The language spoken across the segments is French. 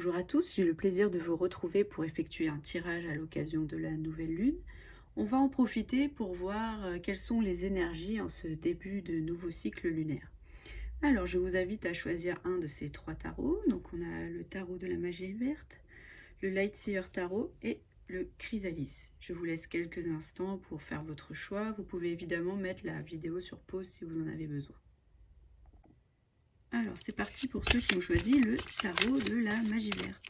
Bonjour à tous, j'ai le plaisir de vous retrouver pour effectuer un tirage à l'occasion de la nouvelle lune. On va en profiter pour voir quelles sont les énergies en ce début de nouveau cycle lunaire. Alors je vous invite à choisir un de ces trois tarots. Donc on a le tarot de la magie verte, le Lightseer Tarot et le Chrysalis. Je vous laisse quelques instants pour faire votre choix. Vous pouvez évidemment mettre la vidéo sur pause si vous en avez besoin. Alors c'est parti pour ceux qui ont choisi le tarot de la magie verte.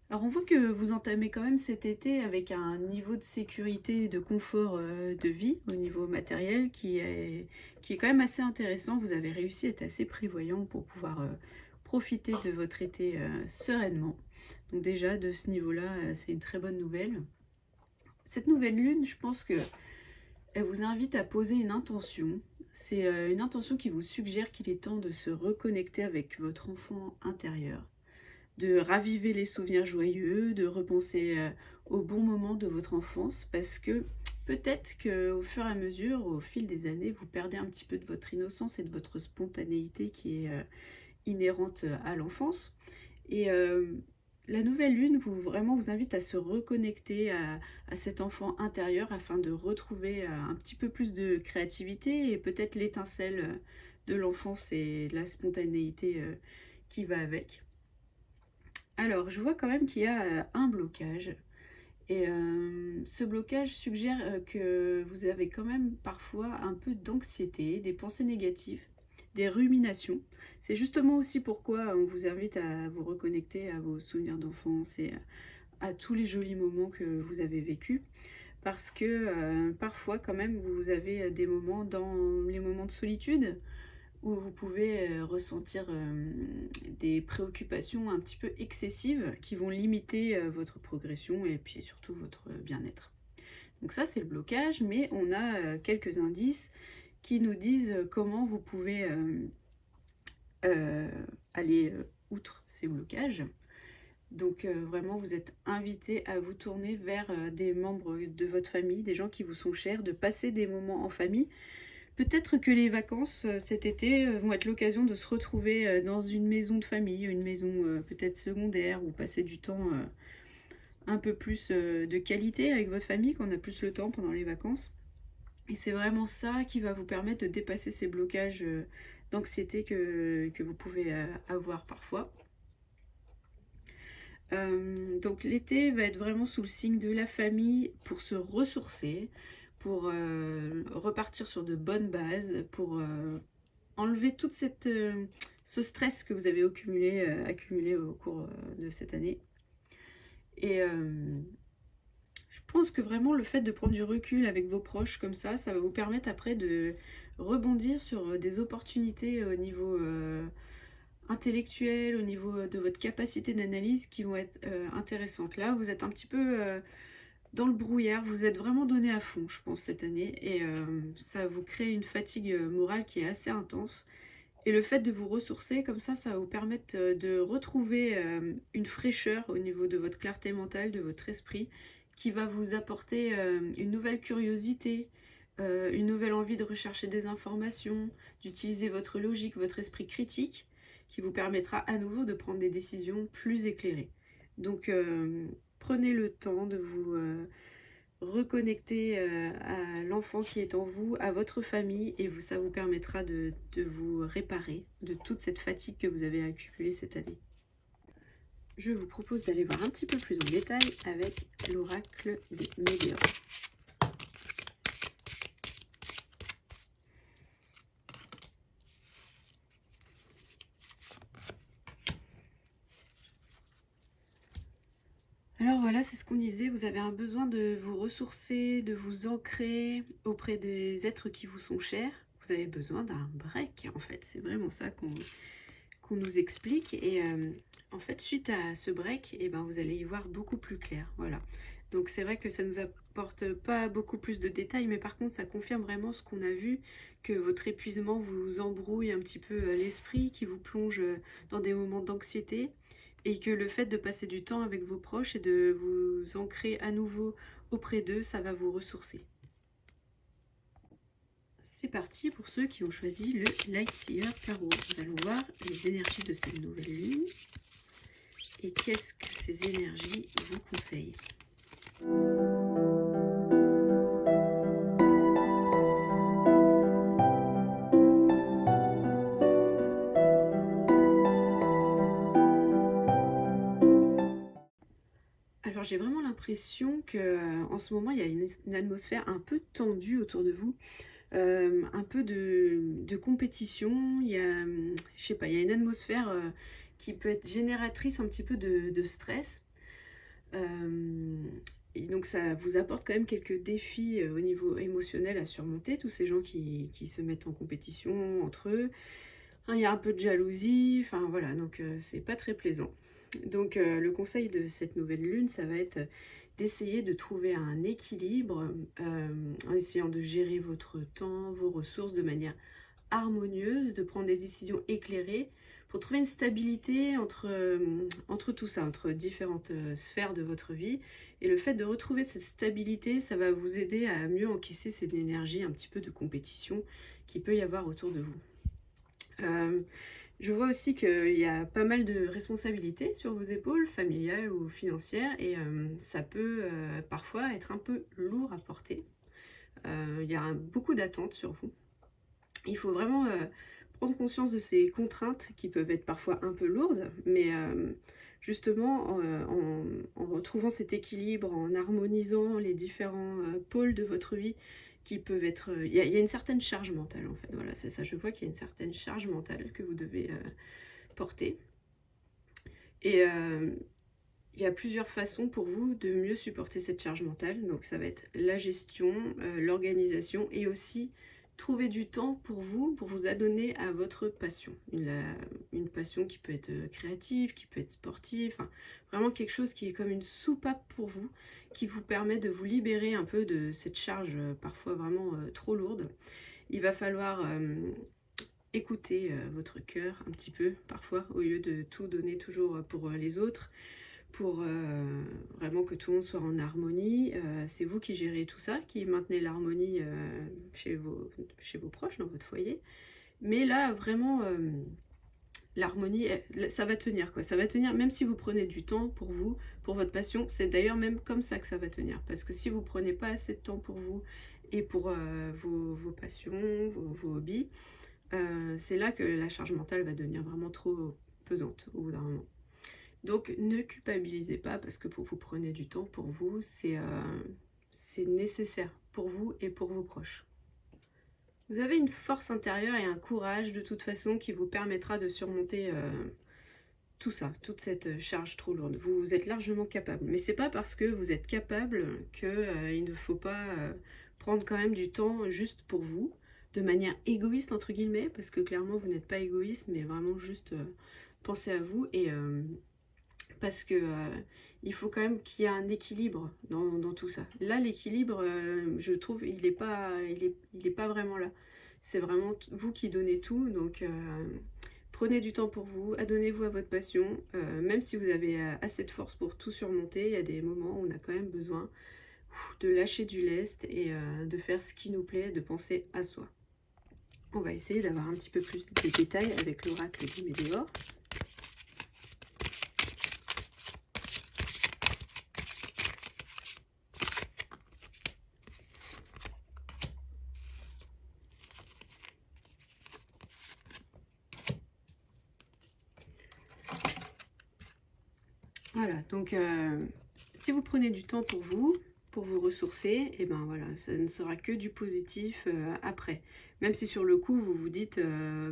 Alors on voit que vous entamez quand même cet été avec un niveau de sécurité et de confort de vie au niveau matériel qui est quand même assez intéressant. Vous avez réussi à être assez prévoyant pour pouvoir profiter de votre été sereinement. Donc déjà de ce niveau-là, c'est une très bonne nouvelle. Cette nouvelle lune, je pense que elle vous invite à poser une intention. C'est une intention qui vous suggère qu'il est temps de se reconnecter avec votre enfant intérieur, de raviver les souvenirs joyeux, de repenser aux bons moments de votre enfance, parce que peut-être qu'au fur et à mesure, au fil des années, vous perdez un petit peu de votre innocence et de votre spontanéité qui est inhérente à l'enfance. Et la nouvelle lune vraiment vous invite à se reconnecter à cet enfant intérieur afin de retrouver un petit peu plus de créativité et peut-être l'étincelle de l'enfance et de la spontanéité qui va avec. Alors, je vois quand même qu'il y a un blocage. Et ce blocage suggère que vous avez quand même parfois un peu d'anxiété, des pensées négatives, des ruminations. C'est justement aussi pourquoi on vous invite à vous reconnecter à vos souvenirs d'enfance et à tous les jolis moments que vous avez vécus. Parce que parfois quand même vous avez des moments dans les moments de solitude où vous pouvez ressentir des préoccupations un petit peu excessives qui vont limiter votre progression et puis surtout votre bien-être. Donc ça, c'est le blocage, mais on a quelques indices qui nous disent comment vous pouvez euh, aller outre ces blocages. Donc vraiment, vous êtes invité à vous tourner vers des membres de votre famille, des gens qui vous sont chers, de passer des moments en famille. Peut-être que les vacances cet été vont être l'occasion de se retrouver dans une maison de famille, une maison peut-être secondaire, ou passer du temps un peu plus de qualité avec votre famille, qu'on a plus le temps pendant les vacances. Et c'est vraiment ça qui va vous permettre de dépasser ces blocages d'anxiété que vous pouvez avoir parfois. Donc l'été va être vraiment sous le signe de la famille pour se ressourcer, pour repartir sur de bonnes bases, pour enlever toute ce stress que vous avez accumulé au cours de cette année. Et je pense que vraiment le fait de prendre du recul avec vos proches comme ça va vous permettre après de rebondir sur des opportunités au niveau intellectuel, au niveau de votre capacité d'analyse qui vont être intéressantes. Là, vous êtes un petit peu dans le brouillard, vous êtes vraiment donné à fond, je pense, cette année. Et ça vous crée une fatigue morale qui est assez intense. Et le fait de vous ressourcer comme ça va vous permettre de retrouver une fraîcheur au niveau de votre clarté mentale, de votre esprit, qui va vous apporter une nouvelle curiosité, une nouvelle envie de rechercher des informations, d'utiliser votre logique, votre esprit critique, qui vous permettra à nouveau de prendre des décisions plus éclairées. Donc prenez le temps de vous reconnecter à l'enfant qui est en vous, à votre famille, et ça vous permettra de vous réparer de toute cette fatigue que vous avez accumulée cette année. Je vous propose d'aller voir un petit peu plus en détail avec l'oracle des médiums. Alors voilà, c'est ce qu'on disait, vous avez un besoin de vous ressourcer, de vous ancrer auprès des êtres qui vous sont chers. Vous avez besoin d'un break, en fait, c'est vraiment ça qu'on qu'on nous explique. Et en fait, suite à ce break, et ben, vous allez y voir beaucoup plus clair. Voilà. Donc c'est vrai que ça nous apporte pas beaucoup plus de détails, mais par contre, ça confirme vraiment ce qu'on a vu, que votre épuisement vous embrouille un petit peu l'esprit, qui vous plonge dans des moments d'anxiété, et que le fait de passer du temps avec vos proches et de vous ancrer à nouveau auprès d'eux, ça va vous ressourcer. C'est parti pour ceux qui ont choisi le Lightseer Tarot. Nous allons voir les énergies de cette nouvelle lune et qu'est-ce que ces énergies vous conseillent. Alors j'ai vraiment l'impression que en ce moment il y a une atmosphère un peu tendue autour de vous. Un peu de compétition, il y a, je sais pas, il y a une atmosphère qui peut être génératrice un petit peu de stress. Euh, et donc ça vous apporte quand même quelques défis au niveau émotionnel à surmonter, tous ces gens qui se mettent en compétition entre eux. Hein, il y a un peu de jalousie, enfin voilà, donc c'est pas très plaisant. Donc le conseil de cette nouvelle lune, ça va être d'essayer de trouver un équilibre en essayant de gérer votre temps, vos ressources de manière harmonieuse, de prendre des décisions éclairées pour trouver une stabilité entre tout ça, entre différentes sphères de votre vie. Et le fait de retrouver cette stabilité, ça va vous aider à mieux encaisser cette énergie un petit peu de compétition qui peut y avoir autour de vous. Je vois aussi qu'il y a pas mal de responsabilités sur vos épaules, familiales ou financières, et ça peut parfois être un peu lourd à porter. Il y a beaucoup d'attentes sur vous. Il faut vraiment prendre conscience de ces contraintes qui peuvent être parfois un peu lourdes, mais justement en retrouvant cet équilibre, en harmonisant les différents pôles de votre vie qui peuvent être... Il y a une certaine charge mentale en fait, voilà, c'est ça, je vois qu'il y a une certaine charge mentale que vous devez porter. Et il y a plusieurs façons pour vous de mieux supporter cette charge mentale. Donc ça va être la gestion, l'organisation et aussi trouver du temps pour vous adonner à votre passion. Une passion qui peut être créative, qui peut être sportive, enfin, vraiment quelque chose qui est comme une soupape pour vous, qui vous permet de vous libérer un peu de cette charge parfois vraiment trop lourde. Il va falloir écouter votre cœur un petit peu parfois, au lieu de tout donner toujours pour les autres, pour vraiment que tout le monde soit en harmonie. C'est vous qui gérez tout ça, qui maintenez l'harmonie chez vos proches, dans votre foyer. Mais là, vraiment, l'harmonie, ça va tenir, quoi. Ça va tenir, même si vous prenez du temps pour vous, pour votre passion. C'est d'ailleurs même comme ça que ça va tenir. Parce que si vous prenez pas assez de temps pour vous et pour vos passions, vos hobbies, c'est là que la charge mentale va devenir vraiment trop pesante au bout d'un moment. Donc ne culpabilisez pas parce que vous prenez du temps pour vous, c'est nécessaire pour vous et pour vos proches. Vous avez une force intérieure et un courage de toute façon qui vous permettra de surmonter tout ça, toute cette charge trop lourde. Vous êtes largement capable. Mais c'est pas parce que vous êtes capable qu'il ne faut pas prendre quand même du temps juste pour vous, de manière égoïste entre guillemets, parce que clairement vous n'êtes pas égoïste, mais vraiment juste pensez à vous et parce que il faut quand même qu'il y ait un équilibre dans tout ça. Là, l'équilibre, je trouve, il est pas vraiment là. C'est vraiment vous qui donnez tout, donc prenez du temps pour vous, adonnez-vous à votre passion, même si vous avez assez de force pour tout surmonter. Il y a des moments où on a quand même besoin de lâcher du lest et de faire ce qui nous plaît, de penser à soi. On va essayer d'avoir un petit peu plus de détails avec l'oracle du Médéor. Voilà, donc si vous prenez du temps pour vous ressourcer, et ben voilà, ça ne sera que du positif après. Même si sur le coup vous vous dites,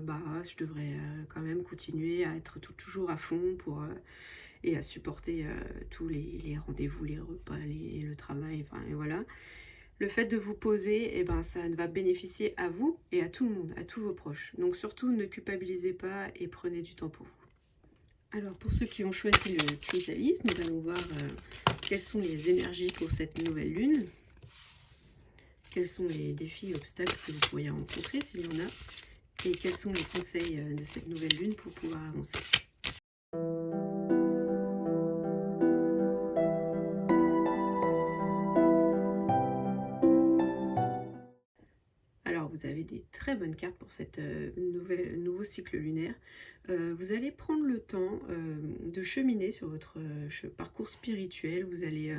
bah je devrais quand même continuer à être toujours à fond pour et à supporter tous les rendez-vous, les repas, le travail, enfin et voilà. le fait de vous poser, eh ben, ça va bénéficier à vous et à tout le monde, à tous vos proches. Donc surtout, ne culpabilisez pas et prenez du temps pour vous. Alors pour ceux qui ont choisi le chrysalis, nous allons voir quelles sont les énergies pour cette nouvelle lune. Quels sont les défis et obstacles que vous pourriez rencontrer s'il y en a. Et quels sont les conseils de cette nouvelle lune pour pouvoir avancer. Alors, vous avez des très bonnes cartes pour cette nouveau cycle lunaire. Vous allez prendre le temps de cheminer sur votre parcours spirituel. Vous allez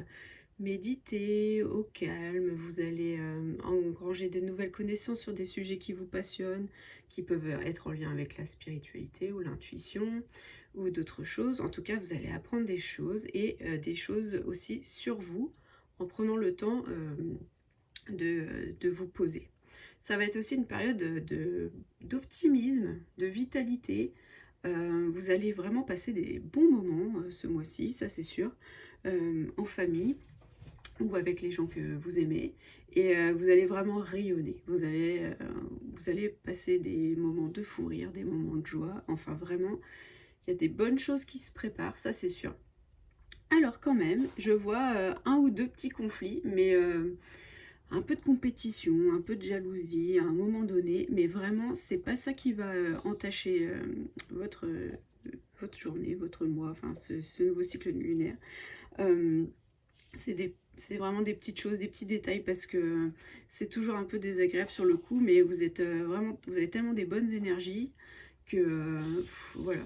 méditer au calme. Vous allez engranger de nouvelles connaissances sur des sujets qui vous passionnent, qui peuvent être en lien avec la spiritualité ou l'intuition ou d'autres choses. En tout cas, vous allez apprendre des choses et des choses aussi sur vous en prenant le temps de vous poser. Ça va être aussi une période d'optimisme, de vitalité. Vous allez vraiment passer des bons moments ce mois-ci, ça c'est sûr, en famille ou avec les gens que vous aimez. Et vous allez vraiment rayonner. Vous allez passer des moments de fou rire, des moments de joie. Enfin vraiment, il y a des bonnes choses qui se préparent, ça c'est sûr. Alors quand même, je vois un ou deux petits conflits, mais un peu de compétition, un peu de jalousie à un moment donné, mais vraiment, c'est pas ça qui va entacher votre journée, votre mois, enfin ce nouveau cycle lunaire. C'est vraiment des petites choses, des petits détails, parce que c'est toujours un peu désagréable sur le coup, mais vous êtes vous avez tellement des bonnes énergies que voilà,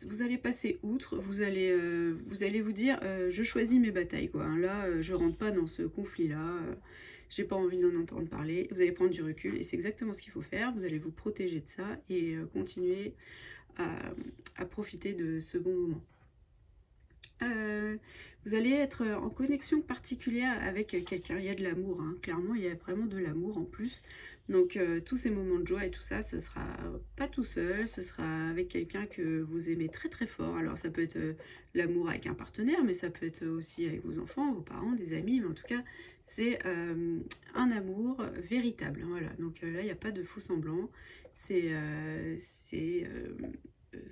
vous allez passer outre, vous allez vous dire je choisis mes batailles quoi. Là, je rentre pas dans ce conflit-là. J'ai pas envie d'en entendre parler. Vous allez prendre du recul et c'est exactement ce qu'il faut faire. Vous allez vous protéger de ça et continuer à profiter de ce bon moment. Vous allez être en connexion particulière avec quelqu'un. Il y a de l'amour, hein. Clairement, il y a vraiment de l'amour en plus. Donc, tous ces moments de joie et tout ça, ce sera pas tout seul, ce sera avec quelqu'un que vous aimez très très fort. Alors, ça peut être l'amour avec un partenaire, mais ça peut être aussi avec vos enfants, vos parents, des amis. Mais en tout cas, c'est un amour véritable. Voilà. Donc là, il n'y a pas de faux semblant. C'est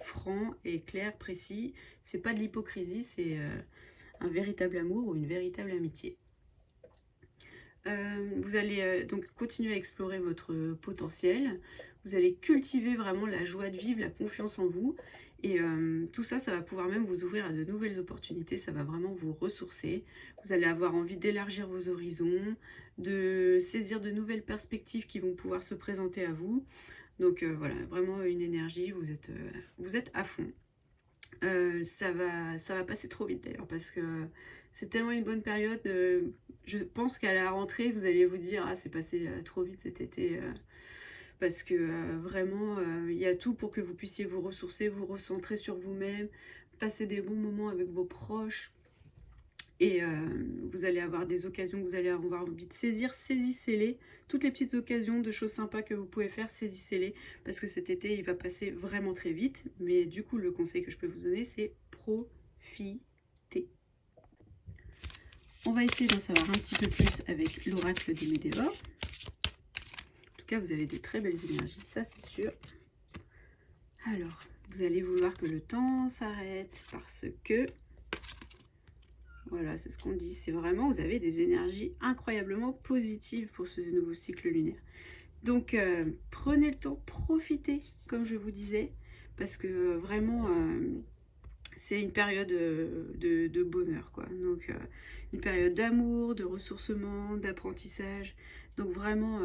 franc et clair, précis. C'est pas de l'hypocrisie, c'est un véritable amour ou une véritable amitié. Vous allez donc continuer à explorer votre potentiel. Vous allez cultiver vraiment la joie de vivre, la confiance en vous. Et tout ça, ça va pouvoir même vous ouvrir à de nouvelles opportunités. Ça va vraiment vous ressourcer. Vous allez avoir envie d'élargir vos horizons, de saisir de nouvelles perspectives qui vont pouvoir se présenter à vous. Donc voilà, vraiment une énergie, vous êtes à fond. Ça va passer trop vite d'ailleurs parce que c'est tellement une bonne période. Je pense qu'à la rentrée, vous allez vous dire « Ah, c'est passé trop vite cet été parce que vraiment, il y a tout pour que vous puissiez vous ressourcer, vous recentrer sur vous-même, passer des bons moments avec vos proches. Et vous allez avoir des occasions que vous allez avoir envie de saisir, saisissez-les. Toutes les petites occasions de choses sympas que vous pouvez faire, saisissez-les. Parce que cet été, il va passer vraiment très vite. Mais du coup, le conseil que je peux vous donner, c'est profitez. On va essayer d'en savoir un petit peu plus avec l'oracle des Médévores. En tout cas, vous avez de très belles énergies, ça c'est sûr. Alors, vous allez vouloir que le temps s'arrête parce que... Voilà, c'est ce qu'on dit. C'est vraiment, vous avez des énergies incroyablement positives pour ce nouveau cycle lunaire. Donc, prenez le temps, profitez, comme je vous disais, parce que vraiment, c'est une période de bonheur, quoi. Donc, une période d'amour, de ressourcement, d'apprentissage. Donc, vraiment,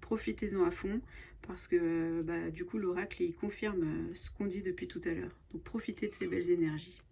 profitez-en à fond, parce que, du coup, l'oracle, il confirme ce qu'on dit depuis tout à l'heure. Donc, profitez de ces belles énergies.